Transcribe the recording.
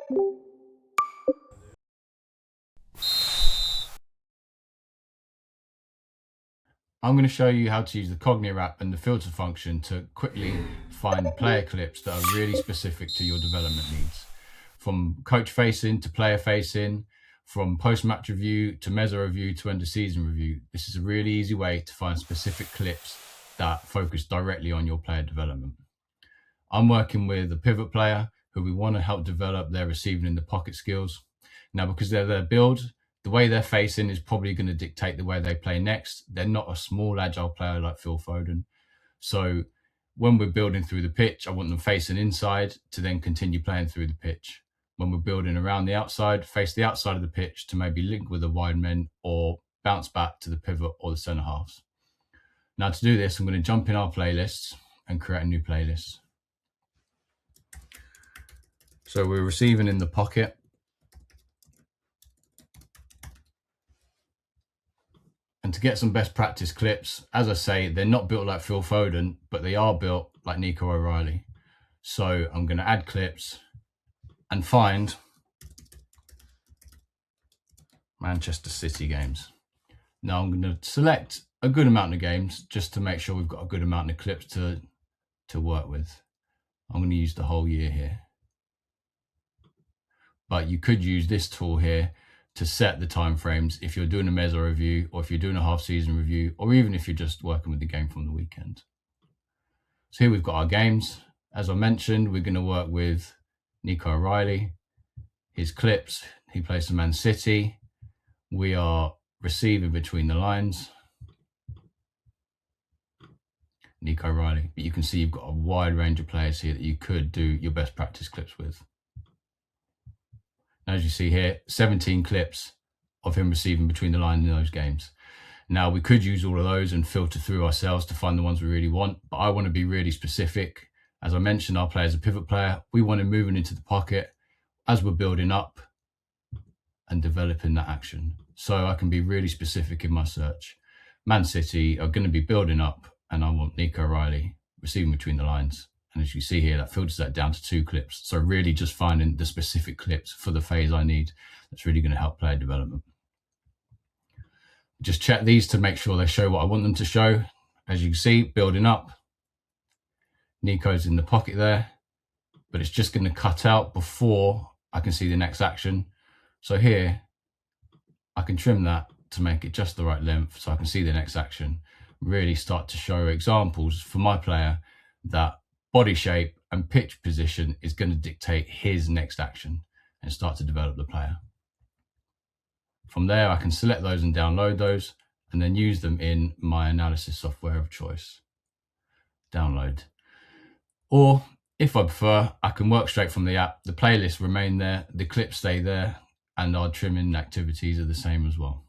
I'm going to show you how to use the Kognia app and the filter function to quickly find player clips that are really specific to your development needs. From coach facing to player facing, from post-match review to meso review to end of season review. This is a really easy way to find specific clips that focus directly on your player development. I'm working with a pivot player who we want to help develop their receiving in the pocket skills. Now, because they're their build, the way they're facing is probably going to dictate the way they play next. They're not a small, agile player like Phil Foden. So when we're building through the pitch, I want them facing inside to then continue playing through the pitch. When we're building around the outside, face the outside of the pitch to maybe link with the wide men or bounce back to the pivot or the centre halves. Now, to do this, I'm going to jump in our playlists and create a new playlist. So we're receiving in the pocket. And to get some best practice clips, as I say, they're not built like Phil Foden, but they are built like Nico O'Reilly. So I'm going to add clips and find Manchester City games. Now I'm going to select a good amount of games just to make sure we've got a good amount of clips to work with. I'm going to use the whole year here. But you could use this tool here to set the time frames if you're doing a meso review, or if you're doing a half season review, or even if you're just working with the game from the weekend. So here we've got our games. As I mentioned, we're going to work with Nico O'Reilly, his clips. He plays for Man City. We are receiving between the lines. Nico O'Reilly. But you can see you've got a wide range of players here that you could do your best practice clips with. As you see here, 17 clips of him receiving between the lines in those games. Now, we could use all of those and filter through ourselves to find the ones we really want, but I want to be really specific. As I mentioned, our player is a pivot player. We want him moving into the pocket as we're building up and developing that action. So I can be really specific in my search. Man City are going to be building up, and I want Nico O'Reilly receiving between the lines. And as you see here, that filters that down to 2 clips. So really just finding the specific clips for the phase I need. That's really going to help player development. Just check these to make sure they show what I want them to show. As you can see, building up. Nico's in the pocket there, but it's just going to cut out before I can see the next action. So here, I can trim that to make it just the right length so I can see the next action. Really start to show examples for my player that body shape and pitch position is going to dictate his next action, and start to develop the player. From there, I can select those and download those and then use them in my analysis software of choice. Download. Or if I prefer, I can work straight from the app. The playlists remain there, the clips stay there, and our trimming activities are the same as well.